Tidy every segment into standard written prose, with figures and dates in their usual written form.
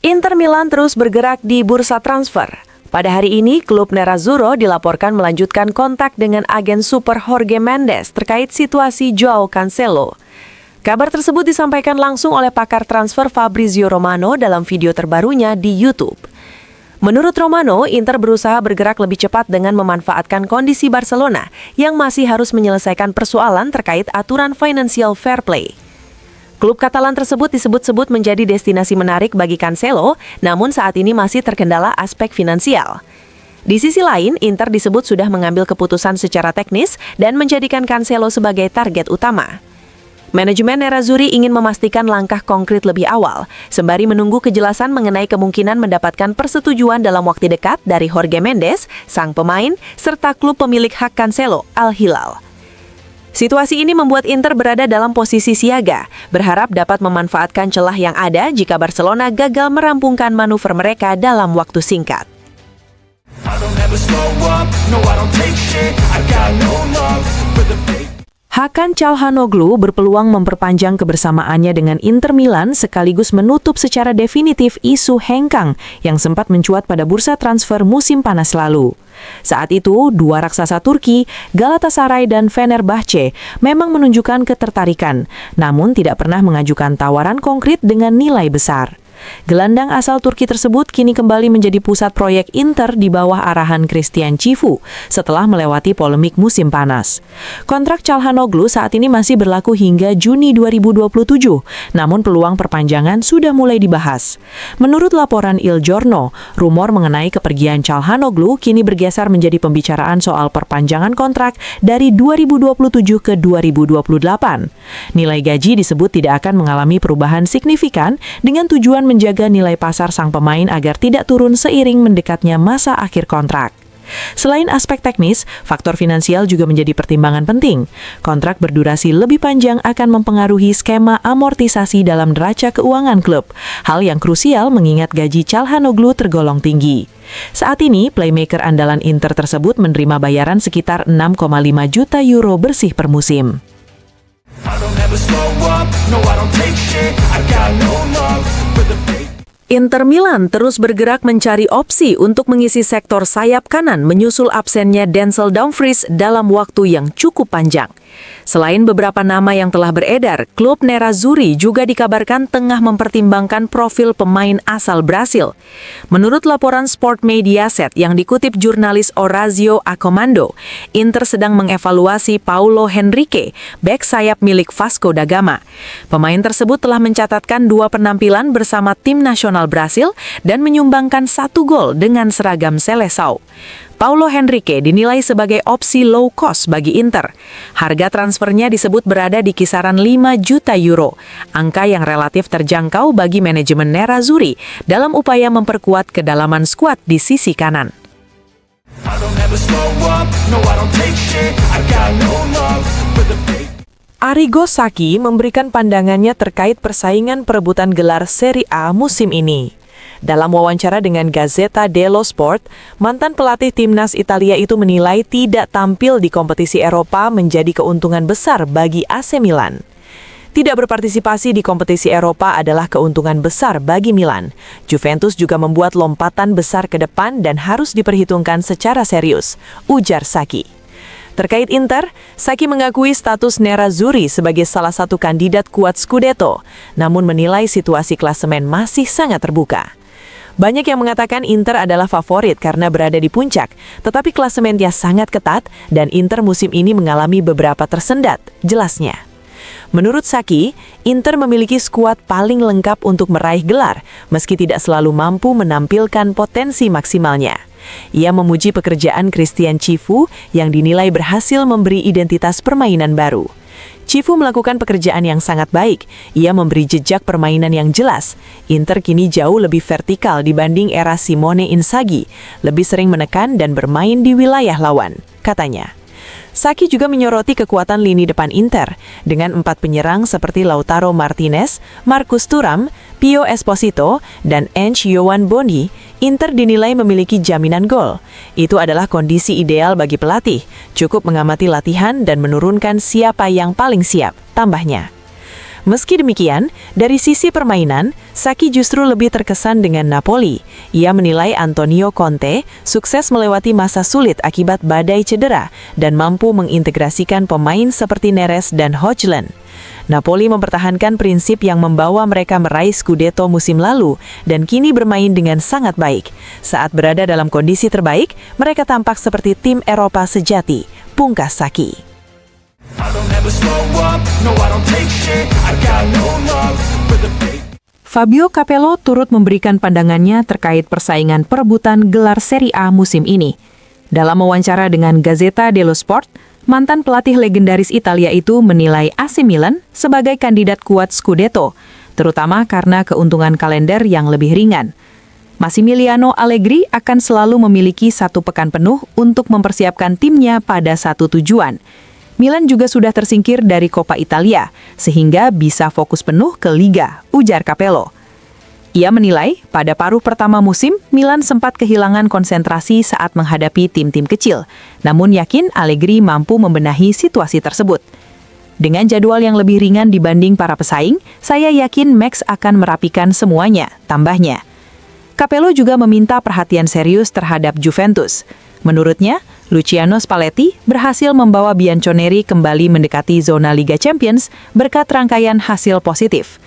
Inter Milan terus bergerak di bursa transfer. Pada hari ini, klub Nerazzurro dilaporkan melanjutkan kontak dengan agen super Jorge Mendes terkait situasi Joao Cancelo. Kabar tersebut disampaikan langsung oleh pakar transfer Fabrizio Romano dalam video terbarunya di YouTube. Menurut Romano, Inter berusaha bergerak lebih cepat dengan memanfaatkan kondisi Barcelona yang masih harus menyelesaikan persoalan terkait aturan financial fair play. Klub Katalan tersebut disebut-sebut menjadi destinasi menarik bagi Cancelo, namun saat ini masih terkendala aspek finansial. Di sisi lain, Inter disebut sudah mengambil keputusan secara teknis dan menjadikan Cancelo sebagai target utama. Manajemen Nerazzurri ingin memastikan langkah konkret lebih awal, sembari menunggu kejelasan mengenai kemungkinan mendapatkan persetujuan dalam waktu dekat dari Jorge Mendes, sang pemain, serta klub pemilik hak Cancelo, Al Hilal. Situasi ini membuat Inter berada dalam posisi siaga, berharap dapat memanfaatkan celah yang ada jika Barcelona gagal merampungkan manuver mereka dalam waktu singkat. Hakan Çalhanoğlu berpeluang memperpanjang kebersamaannya dengan Inter Milan sekaligus menutup secara definitif isu hengkang yang sempat mencuat pada bursa transfer musim panas lalu. Saat itu, dua raksasa Turki, Galatasaray dan Fenerbahce, memang menunjukkan ketertarikan, namun tidak pernah mengajukan tawaran konkret dengan nilai besar. Gelandang asal Turki tersebut kini kembali menjadi pusat proyek Inter di bawah arahan Christian Cifu setelah melewati polemik musim panas. Kontrak Çalhanoğlu saat ini masih berlaku hingga Juni 2027, namun peluang perpanjangan sudah mulai dibahas. Menurut laporan Il Giorno, rumor mengenai kepergian Çalhanoğlu kini bergeser menjadi pembicaraan soal perpanjangan kontrak dari 2027 ke 2028. Nilai gaji disebut tidak akan mengalami perubahan signifikan dengan tujuan menjaga nilai pasar sang pemain agar tidak turun seiring mendekatnya masa akhir kontrak. Selain aspek teknis, faktor finansial juga menjadi pertimbangan penting. Kontrak berdurasi lebih panjang akan mempengaruhi skema amortisasi dalam neraca keuangan klub, hal yang krusial mengingat gaji Çalhanoğlu tergolong tinggi. Saat ini, playmaker andalan Inter tersebut menerima bayaran sekitar 6,5 juta euro bersih per musim. Inter Milan terus bergerak mencari opsi untuk mengisi sektor sayap kanan menyusul absennya Denzel Dumfries dalam waktu yang cukup panjang. Selain beberapa nama yang telah beredar, klub Nerazzurri juga dikabarkan tengah mempertimbangkan profil pemain asal Brasil. Menurut laporan Sport Mediaset yang dikutip jurnalis Orazio Accomando, Inter sedang mengevaluasi Paulo Henrique, bek sayap milik Vasco da Gama. Pemain tersebut telah mencatatkan 2 penampilan bersama tim nasional Brasil dan menyumbangkan 1 gol dengan seragam Seleção. Paulo Henrique dinilai sebagai opsi low cost bagi Inter. Harga transfernya disebut berada di kisaran 5 juta euro, angka yang relatif terjangkau bagi manajemen Nerazzurri dalam upaya memperkuat kedalaman skuad di sisi kanan. Arrigo Sacchi memberikan pandangannya terkait persaingan perebutan gelar Serie A musim ini. Dalam wawancara dengan Gazzetta dello Sport, mantan pelatih timnas Italia itu menilai tidak tampil di kompetisi Eropa menjadi keuntungan besar bagi AC Milan. Tidak berpartisipasi di kompetisi Eropa adalah keuntungan besar bagi Milan. Juventus juga membuat lompatan besar ke depan dan harus diperhitungkan secara serius, ujar Sacchi. Terkait Inter, Sacchi mengakui status Nerazzurri sebagai salah satu kandidat kuat Scudetto, namun menilai situasi klasemen masih sangat terbuka. Banyak yang mengatakan Inter adalah favorit karena berada di puncak, tetapi klasemennya sangat ketat dan Inter musim ini mengalami beberapa tersendat, jelasnya. Menurut Sacchi, Inter memiliki skuad paling lengkap untuk meraih gelar, meski tidak selalu mampu menampilkan potensi maksimalnya. Ia memuji pekerjaan Christian Cifu yang dinilai berhasil memberi identitas permainan baru. Cifu melakukan pekerjaan yang sangat baik. Ia memberi jejak permainan yang jelas. Inter kini jauh lebih vertikal dibanding era Simone Inzaghi, lebih sering menekan dan bermain di wilayah lawan, katanya. Sacchi juga menyoroti kekuatan lini depan Inter dengan 4 penyerang seperti Lautaro Martinez, Marcus Thuram, Pio Esposito, dan Ange Yohan Boni. Inter dinilai memiliki jaminan gol. Itu adalah kondisi ideal bagi pelatih, cukup mengamati latihan dan menurunkan siapa yang paling siap, tambahnya. Meski demikian, dari sisi permainan, Sacchi justru lebih terkesan dengan Napoli. Ia menilai Antonio Conte sukses melewati masa sulit akibat badai cedera dan mampu mengintegrasikan pemain seperti Neres dan Højlund. Napoli mempertahankan prinsip yang membawa mereka meraih Scudetto musim lalu dan kini bermain dengan sangat baik. Saat berada dalam kondisi terbaik, mereka tampak seperti tim Eropa sejati, pungkas Sacchi. Fabio Capello turut memberikan pandangannya terkait persaingan perebutan gelar Serie A musim ini. Dalam wawancara dengan Gazzetta dello Sport, mantan pelatih legendaris Italia itu menilai AC Milan sebagai kandidat kuat Scudetto, terutama karena keuntungan kalender yang lebih ringan. Massimiliano Allegri akan selalu memiliki 1 pekan penuh untuk mempersiapkan timnya pada satu tujuan. Milan juga sudah tersingkir dari Coppa Italia, sehingga bisa fokus penuh ke Liga, ujar Capello. Ia menilai, pada paruh pertama musim, Milan sempat kehilangan konsentrasi saat menghadapi tim-tim kecil, namun yakin Allegri mampu membenahi situasi tersebut. Dengan jadwal yang lebih ringan dibanding para pesaing, saya yakin Max akan merapikan semuanya, tambahnya. Capello juga meminta perhatian serius terhadap Juventus. Menurutnya, Luciano Spalletti berhasil membawa Bianconeri kembali mendekati zona Liga Champions berkat rangkaian hasil positif.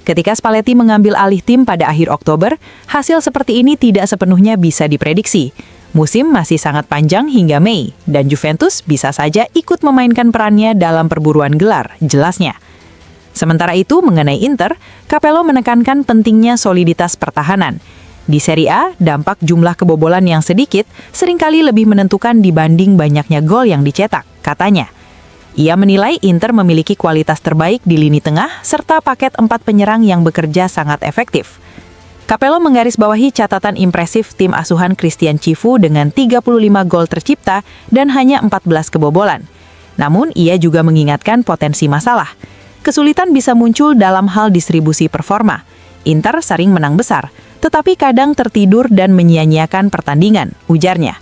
Ketika Spalletti mengambil alih tim pada akhir Oktober, hasil seperti ini tidak sepenuhnya bisa diprediksi. Musim masih sangat panjang hingga Mei, dan Juventus bisa saja ikut memainkan perannya dalam perburuan gelar, jelasnya. Sementara itu, mengenai Inter, Capello menekankan pentingnya soliditas pertahanan. Di Serie A, dampak jumlah kebobolan yang sedikit seringkali lebih menentukan dibanding banyaknya gol yang dicetak, katanya. Ia menilai Inter memiliki kualitas terbaik di lini tengah serta paket 4 penyerang yang bekerja sangat efektif. Capello menggarisbawahi catatan impresif tim asuhan Christian Cifu dengan 35 gol tercipta dan hanya 14 kebobolan. Namun, ia juga mengingatkan potensi masalah. Kesulitan bisa muncul dalam hal distribusi performa. Inter sering menang besar, tetapi kadang tertidur dan menyia-nyiakan pertandingan, ujarnya.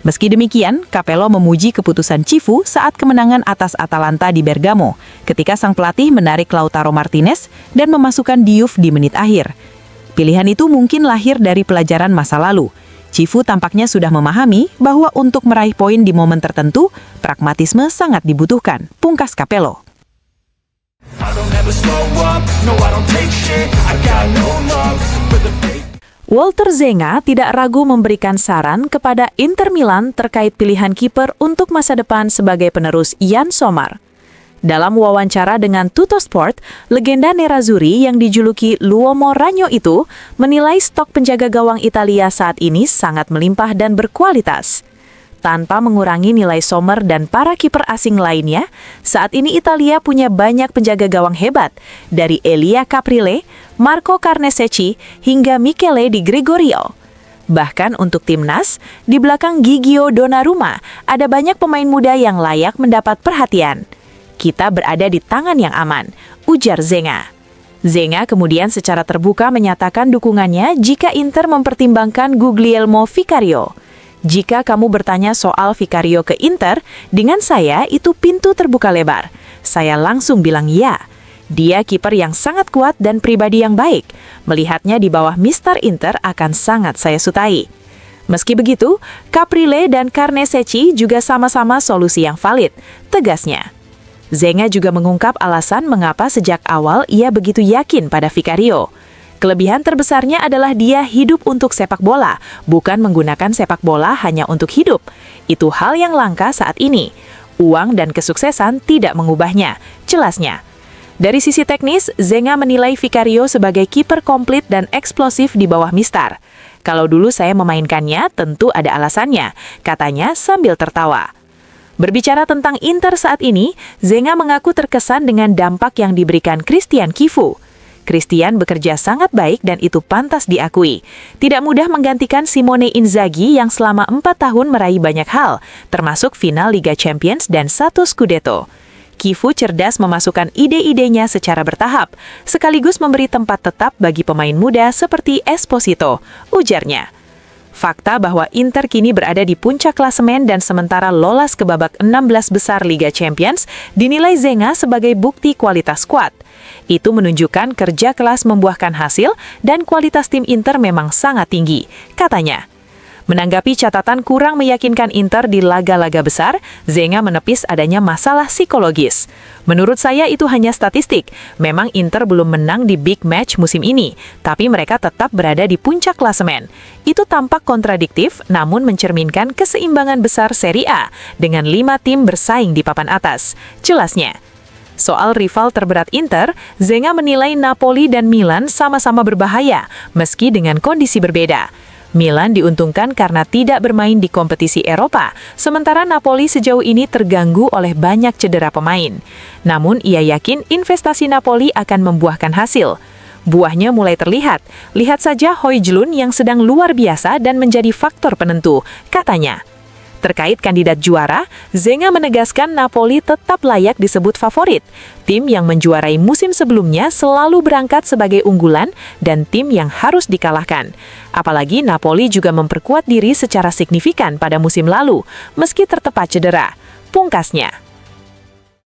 Meski demikian, Capello memuji keputusan Cifu saat kemenangan atas Atalanta di Bergamo, ketika sang pelatih menarik Lautaro Martinez dan memasukkan Diouf di menit akhir. Pilihan itu mungkin lahir dari pelajaran masa lalu. Cifu tampaknya sudah memahami bahwa untuk meraih poin di momen tertentu, pragmatisme sangat dibutuhkan, pungkas Capello. Walter Zenga tidak ragu memberikan saran kepada Inter Milan terkait pilihan kiper untuk masa depan sebagai penerus Yann Sommer. Dalam wawancara dengan Tuttosport, legenda Nerazzurri yang dijuluki l'uomo ragno itu menilai stok penjaga gawang Italia saat ini sangat melimpah dan berkualitas. Tanpa mengurangi nilai Sommer dan para kiper asing lainnya, saat ini Italia punya banyak penjaga gawang hebat, dari Elia Caprile, Marco Carnesecchi, hingga Michele Di Gregorio. Bahkan untuk timnas, di belakang Gigio Donnarumma, ada banyak pemain muda yang layak mendapat perhatian. Kita berada di tangan yang aman, ujar Zenga. Zenga kemudian secara terbuka menyatakan dukungannya jika Inter mempertimbangkan Guglielmo Vicario. Jika kamu bertanya soal Vicario ke Inter, dengan saya itu pintu terbuka lebar. Saya langsung bilang ya. Dia kiper yang sangat kuat dan pribadi yang baik. Melihatnya di bawah Mister Inter akan sangat saya sukai. Meski begitu, Caprile dan Carnesecchi juga sama-sama solusi yang valid, tegasnya. Zenga juga mengungkap alasan mengapa sejak awal ia begitu yakin pada Vicario. Kelebihan terbesarnya adalah dia hidup untuk sepak bola, bukan menggunakan sepak bola hanya untuk hidup. Itu hal yang langka saat ini. Uang dan kesuksesan tidak mengubahnya, jelasnya. Dari sisi teknis, Zenga menilai Vicario sebagai kiper komplit dan eksplosif di bawah Mister. Kalau dulu saya memainkannya, tentu ada alasannya, katanya sambil tertawa. Berbicara tentang Inter saat ini, Zenga mengaku terkesan dengan dampak yang diberikan Christian Cifu. Christian bekerja sangat baik dan itu pantas diakui. Tidak mudah menggantikan Simone Inzaghi yang selama 4 tahun meraih banyak hal, termasuk final Liga Champions dan 1 Scudetto. Cifu cerdas memasukkan ide-idenya secara bertahap, sekaligus memberi tempat tetap bagi pemain muda seperti Esposito, ujarnya. Fakta bahwa Inter kini berada di puncak klasemen dan sementara lolos ke babak 16 besar Liga Champions dinilai Zenga sebagai bukti kualitas skuad. Itu menunjukkan kerja keras membuahkan hasil dan kualitas tim Inter memang sangat tinggi, katanya. Menanggapi catatan kurang meyakinkan Inter di laga-laga besar, Zenga menepis adanya masalah psikologis. Menurut saya itu hanya statistik. Memang Inter belum menang di big match musim ini, tapi mereka tetap berada di puncak klasemen. Itu tampak kontradiktif, namun mencerminkan keseimbangan besar Serie A dengan 5 tim bersaing di papan atas. Jelasnya. Soal rival terberat Inter, Zenga menilai Napoli dan Milan sama-sama berbahaya, meski dengan kondisi berbeda. Milan diuntungkan karena tidak bermain di kompetisi Eropa, sementara Napoli sejauh ini terganggu oleh banyak cedera pemain. Namun ia yakin investasi Napoli akan membuahkan hasil. Buahnya mulai terlihat. Lihat saja Højlund yang sedang luar biasa dan menjadi faktor penentu, katanya. Terkait kandidat juara, Zenga menegaskan Napoli tetap layak disebut favorit. Tim yang menjuarai musim sebelumnya selalu berangkat sebagai unggulan dan tim yang harus dikalahkan. Apalagi Napoli juga memperkuat diri secara signifikan pada musim lalu, meski tertepat cedera. Pungkasnya.